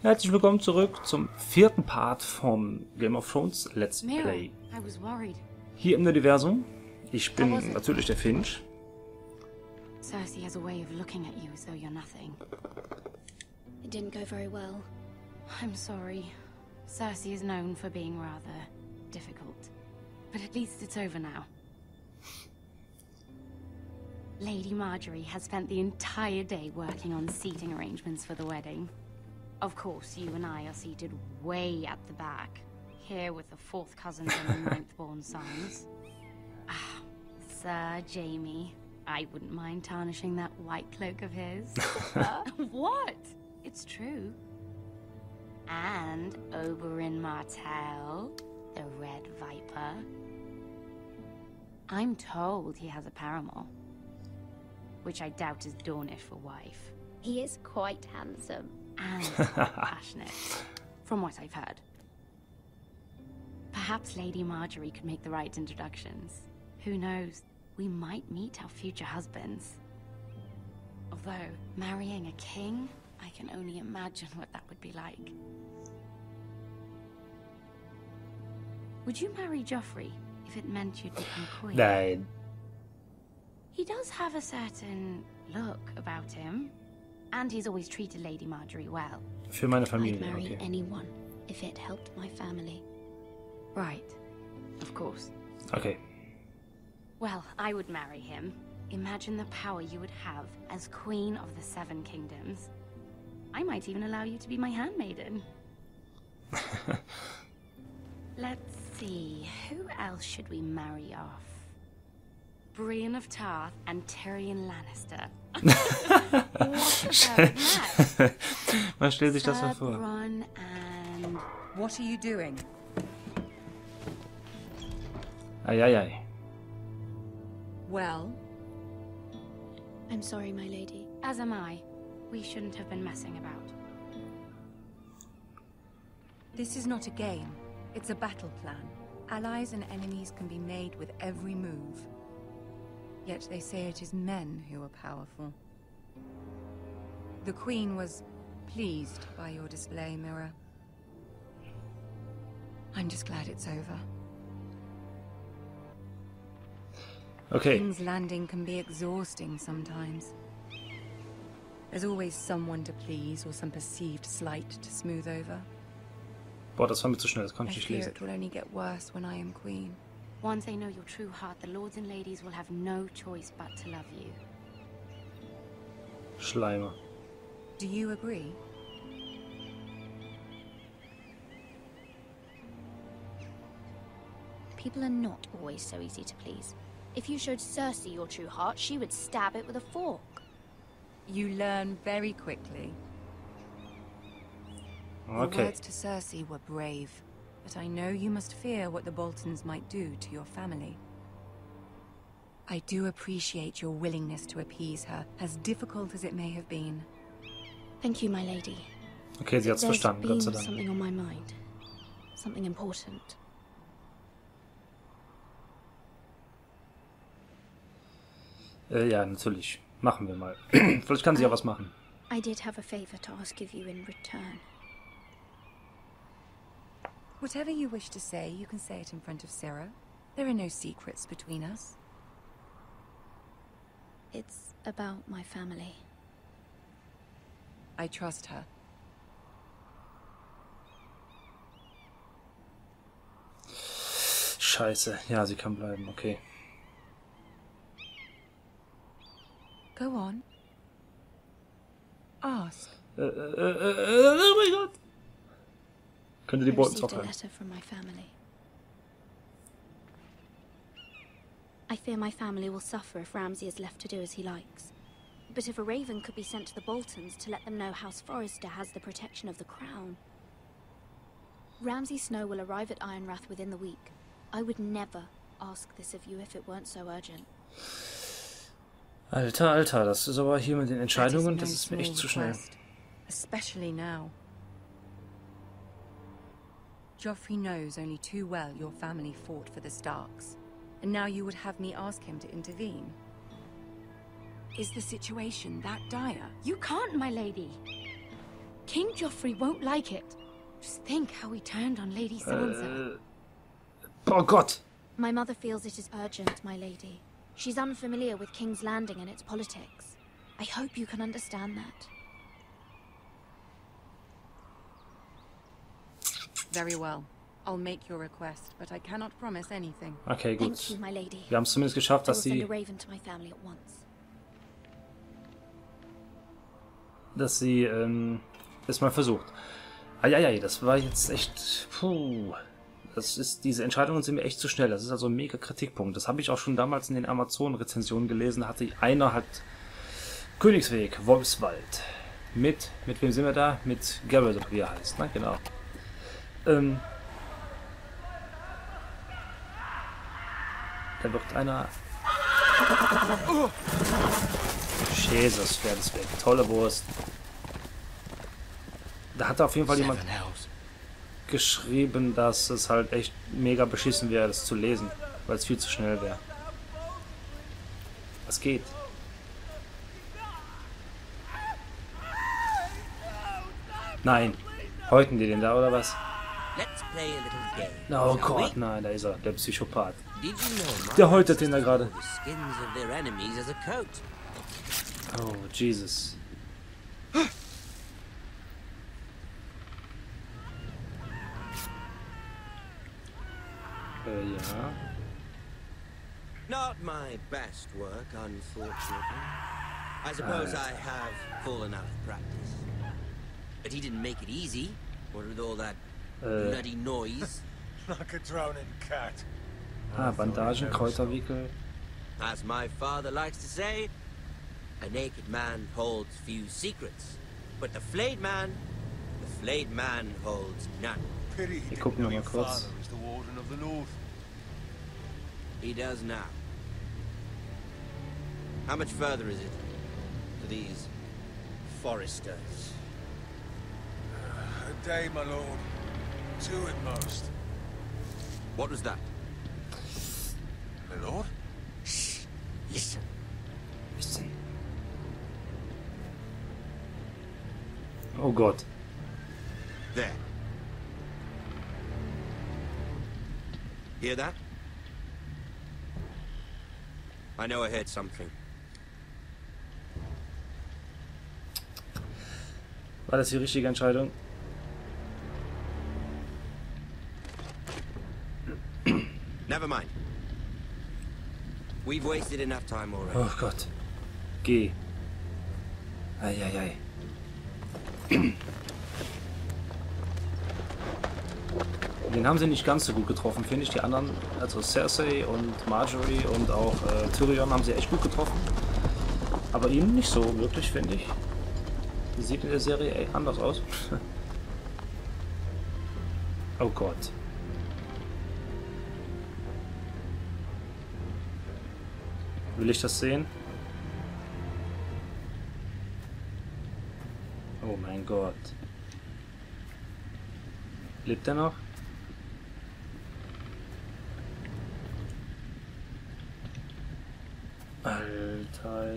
Herzlich willkommen zurück zum vierten Part vom Game of Thrones Let's Play. Hier im Universum. Ich bin natürlich der Finch. Cersei has a way of looking at you as though you're nothing. It didn't go very well. I'm sorry. Cersei is known for being rather difficult. But at least it's over now. Lady Margery has spent the entire day working on seating arrangements for the wedding. Of course, you and I are seated way at the back, here with the fourth cousins and the ninth-born sons. Ah, Sir Jaime. I wouldn't mind tarnishing that white cloak of his. What? It's true. And Oberyn Martell, the Red Viper. I'm told he has a paramour, which I doubt is Dornish for wife. He is quite handsome. And passionate, from what I've heard. Perhaps Lady Margery could make the right introductions. Who knows? We might meet our future husbands. Although, marrying a king, I can only imagine what that would be like. Would you marry Joffrey if it meant you'd become queen? Nein. He does have a certain look about him. And he's always treated Lady Margery well. Für meine I'd Familie, marry okay. anyone if it helped my family. Right. Of course. Okay. Well, I would marry him. Imagine the power you would have as Queen of the Seven Kingdoms. I might even allow you to be my handmaiden. Let's see, who else should we marry off? Brienne of Tarth and Tyrion Lannister. Man stellt sich das mal vor. And... What are you doing? Eieiei. Well, I'm sorry, my lady. As am I. We shouldn't have been messing about. this is not a game. It's a battle plan. Allies and enemies can be made with every move. Yet they say it is men who are powerful. The Queen was pleased by your display, Mirror. I'm just glad it's over. Okay. King's Landing can be exhausting sometimes. There's always someone to please or some perceived slight to smooth over. Boah, das war mir zu schnell, das I konnte ich nicht fear lesen. it will only get worse when I am Queen. Once they know your true heart, the lords and ladies will have no choice but to love you. Schleimer. Do you agree? People are not always so easy to please. If you showed Cersei your true heart, she would stab it with a fork. You learn very quickly. Your Okay. words to Cersei were brave, but I know you must fear what the Boltons might do to your family. I do appreciate your willingness to appease her, as difficult as it may have been. Thank you, my lady. Okay, sie hat's There's verstanden, Gott sei been Dank. something on my mind. Something important. Ja, natürlich. Machen wir mal. Vielleicht kann sie ja was machen. I did have a favor to ask of you in return. Whatever you wish to say, you can say it in front of Sarah. There are no secrets between us. It's about my family. I trust her. Scheiße. Ja, sie kann bleiben, okay. Go on. Ask. Oh mein Gott. Könnte die I Boltons received a auch rein. letter from my family. I fear my family will suffer if Ramsey is left to do as he likes. But if a raven could be sent to the Boltons to let them know House Forrester has the protection of the crown. Ramsay Snow will arrive at Ironrath within the week. I would never ask this of you if it weren't so urgent. Alter, Alter, das ist aber hier mit den That Entscheidungen, no das ist mir echt small zu schnell. request, especially now. Joffrey knows only too well your family fought for the Starks, and now you would have me ask him to intervene. Is the situation that dire? You can't, my lady. King Joffrey won't like it. Just think how he turned on Lady Sansa. Oh Gott! My mother feels it is urgent, my lady. She's unfamiliar with King's Landing and its politics. I hope you can understand that. Very well. I'll make your request, but I cannot promise anything. Okay, gut. Thank you, my lady. Wir haben es zumindest geschafft, I will dass send sie... a raven to my family at once. dass sie es mal versucht. Eieiei, das war jetzt echt... Puh. Diese Entscheidungen sind mir echt zu schnell. Das ist also ein mega Kritikpunkt. Das habe ich auch schon damals in den Amazon-Rezensionen gelesen. Da hatte einer halt Königsweg, Wolfswald. Mit wem sind wir da? Mit Geralt, wie er heißt, ne? Genau. Da wird einer... Jesus, Pferd ist weg. Tolle Wurst. Da hat auf jeden Fall jemand geschrieben, dass es halt echt mega beschissen wäre, das zu lesen, weil es viel zu schnell wäre. Was geht? Nein. Häuten die den da, oder was? Oh Gott, nein, da ist er, der Psychopath. Der häutet den da gerade. Oh, Jesus. Ja. Not my best work, unfortunately. I suppose I have fallen out of practice. But he didn't make it easy. What with all that bloody noise? Like a drowning cat. Bandagen, Kräuterwickel. As my father likes to say, a naked man holds few secrets. But the flayed man holds none. Pity he Wir gucken didn't know noch mal your kurz. father was the Warden of the North. He does now. How much further is it to these foresters? A day, my lord. 2 at most. What was that? My lord? Shh! Listen. Listen. Oh Gott. There. Hear that? I know I heard something. War das die richtige Entscheidung? Never mind. We've wasted enough time already. Oh Gott. Geh. Eieiei. Den haben sie nicht ganz so gut getroffen, finde ich. Die anderen, also Cersei und Margery und auch Tyrion haben sie echt gut getroffen. Aber ihn nicht so wirklich, finde ich. Die sieht in der Serie anders aus. Oh Gott. Will ich das sehen? Oh mein Gott. Lebt er noch? Alter,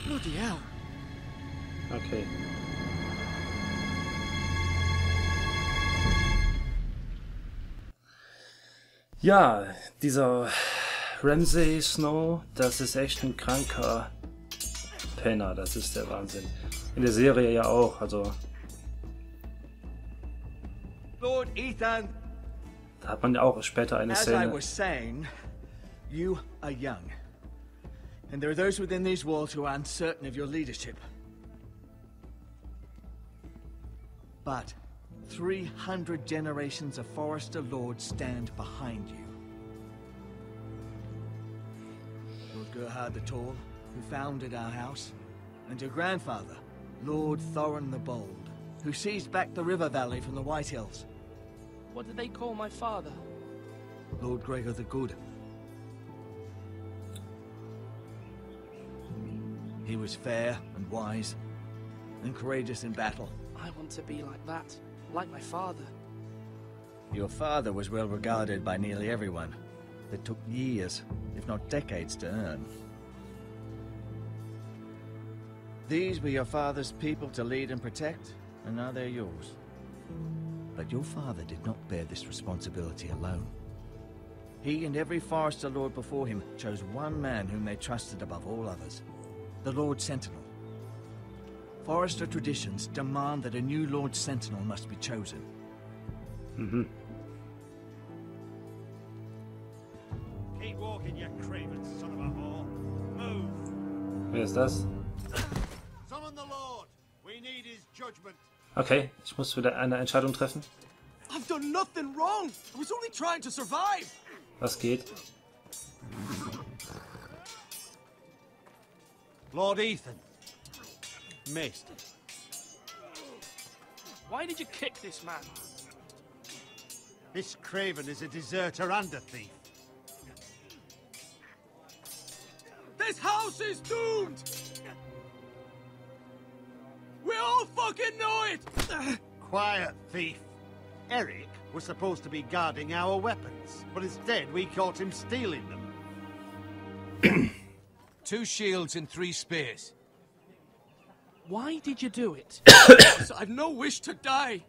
Bloody hell. Okay. Ja, dieser Ramsey Snow, das ist echt ein kranker Penner, das ist der Wahnsinn. In der Serie ja auch, also... Lord Ethan, Da hat man ja auch später eine as I Szene... was saying, you are young. And there are those within these walls who are uncertain of your leadership. But 300 generations of Forester Lords stand behind you. Lord Gerhard the Tall, who founded our house, and your grandfather, Lord Thorin the Bold, who seized back the river valley from the White Hills. What did they call my father? Lord Gregor the Good. He was fair and wise, and courageous in battle. I want to be like that, like my father. Your father was well regarded by nearly everyone. It took years, if not decades, to earn. These were your father's people to lead and protect, and now they're yours. But your father did not bear this responsibility alone. He and every Forester Lord before him chose one man whom they trusted above all others, the Lord Sentinel. Forester traditions demand that a new Lord Sentinel must be chosen. Keep walking, you craven son of a whore. Move. Wer ist das? Summon the Lord. We need his judgment. Okay, ich muss wieder eine Entscheidung treffen. I've done nothing wrong. I was only trying to survive. Was geht? Lord Ethan. Maester. Why did you kick this man? This craven is a deserter and a thief. This house is doomed. We all fucking know it. Quiet, thief. Eric was supposed to be guarding our weapons, but instead we caught him stealing them. 2 shields and 3 spears. Why did you do it? I've no wish to die.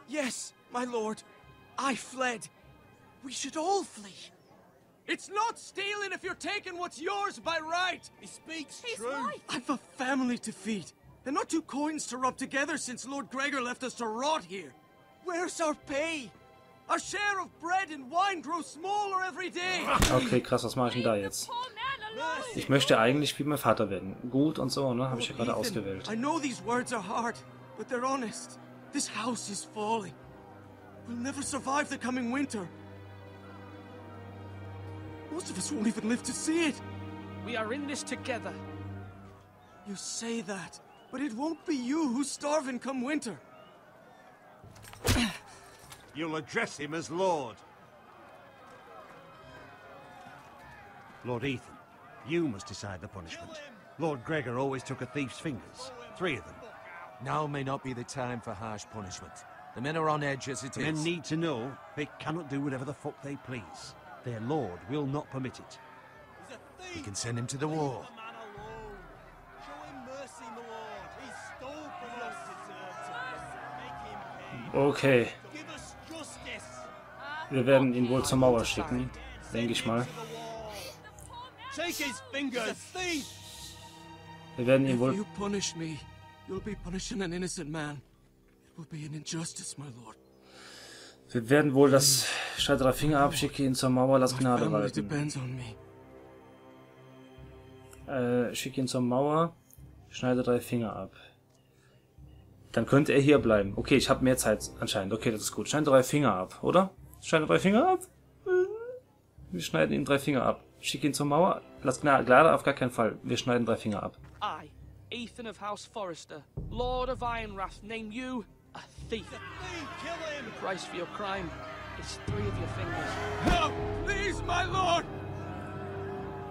Yes, my lord. I fled. We should all flee. It's not stealing if you're taking what's yours by right. He speaks He's true. right. I've a family to feed. And not 2 coins to rub together since Lord Gregor left us to rot here. Where's our pay? Our share of bread and wine grows smaller every day. Okay, krass, was mache ich denn da jetzt? Ich möchte eigentlich wie mein Vater werden. Gut und so, ne? Habe ich ja gerade ausgewählt. I know these words are hard, but they're honest. This house is falling. We'll never survive the coming winter. Most of us won't even live to see it. We are in this together. You say that, but it won't be you who's starving come winter. You'll address him as Lord. Lord Ethan, you must decide the punishment. Lord Gregor always took a thief's fingers. 3 of them. Now may not be the time for harsh punishment. The men are on edge as it is. Men need to know they cannot do whatever the fuck they please. Their lord will not permit it. We can send him to the wall. Okay. Wir werden ihn wohl zur Mauer schicken, denke ich mal. Wir werden ihn wohl... If you punish me, you'll be punishing an innocent man. It will be an injustice, my lord. Wir werden wohl das Schneide 3 Finger ab, schicke ihn zur Mauer, lass Gnade walten. Depends on me. Schicke ihn zur Mauer, schneide 3 Finger ab. Dann könnte er hier bleiben. Okay, ich habe mehr Zeit anscheinend. Okay, das ist gut. Schneide 3 Finger ab, oder? Schneide 3 Finger ab? Wir schneiden ihm 3 Finger ab. Schick ihn zur Mauer. Lass Gnade auf gar keinen Fall. Wir schneiden 3 Finger ab. I, Ethan of House Forester, Lord of Ironwrath, name you a thief. The price for your crime is 3 of your fingers. Help, please, my lord!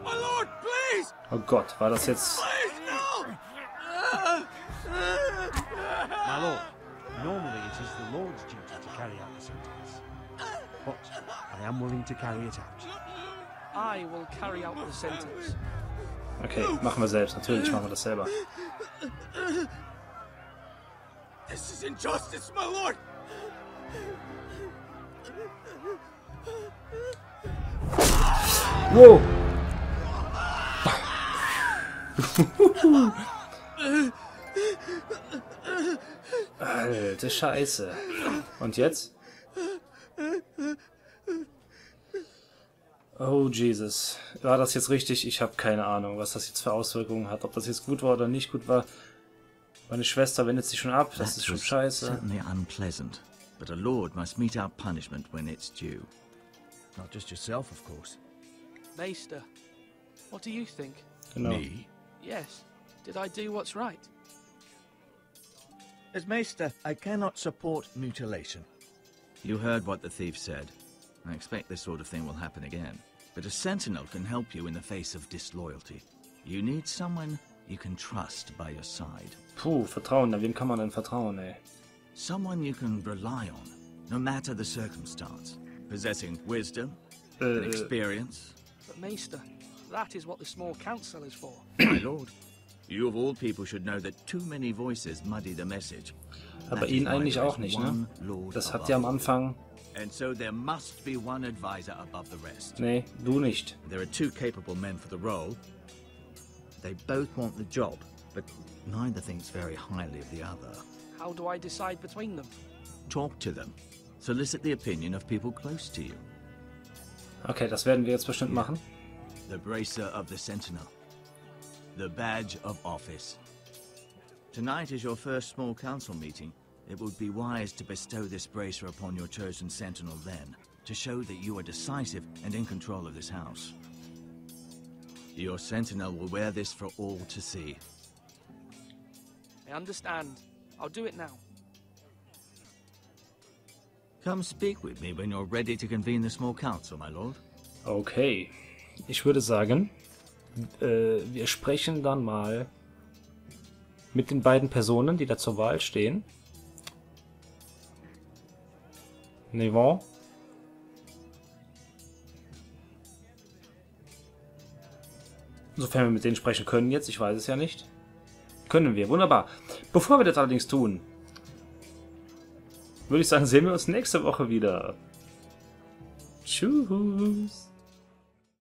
My lord, please! Oh Gott, war das jetzt... Please, no! My lord, normally it is the Lord's duty to carry out the sentence. But I am willing to carry it out. I will carry out the sentence. Okay, machen wir selbst. Natürlich machen wir das selber. This is injustice, my lord! Wow! Alte Scheiße. Und jetzt? Oh Jesus. War das jetzt richtig? Ich habe keine Ahnung, was das jetzt für Auswirkungen hat. Ob das jetzt gut war oder nicht gut war. Meine Schwester wendet sich schon ab. Das ist schon scheiße. Certainly unpleasant, but a lord must mete out punishment when it's due. Not just yourself, of course. Maester, what do you think? Genau. Me? Yes. Did I do what's right? As Maester, I cannot support mutilation. You heard what the thief said. I expect this sort of thing will happen again. But a sentinel can help you in the face of disloyalty. You need someone you can trust by your side. Puh, Vertrauen. Wem kann man denn vertrauen, ey? Someone you can rely on, no matter the circumstance. Possessing wisdom and experience. But Maester, that is what the small council is for. My lord, You of all people should know that too many voices muddy the message. Aber ihn eigentlich auch nicht, ne? Das hat ja am Anfang... And so there must be one advisor above the rest. Nee, du nicht. There are two capable men for the role. They both want the job, but neither thinks very highly of the other. How do I decide between them? Talk to them. Solicit the opinion of people close to you. Okay, das werden wir jetzt bestimmt machen. The bracer of the Sentinel. The badge of office. Tonight is your first small council meeting. It would be wise to bestow this bracer upon your chosen Sentinel then, to show that you are decisive and in control of this house. Your Sentinel will wear this for all to see. I understand. I'll do it now. Come speak with me when you're ready to convene the small council, my lord. Okay, ich würde sagen, wir sprechen dann mal mit den beiden Personen, die da zur Wahl stehen. Nevon. Sofern wir mit denen sprechen können jetzt, ich weiß es ja nicht. Können wir, wunderbar. Bevor wir das allerdings tun, würde ich sagen, sehen wir uns nächste Woche wieder. Tschüss.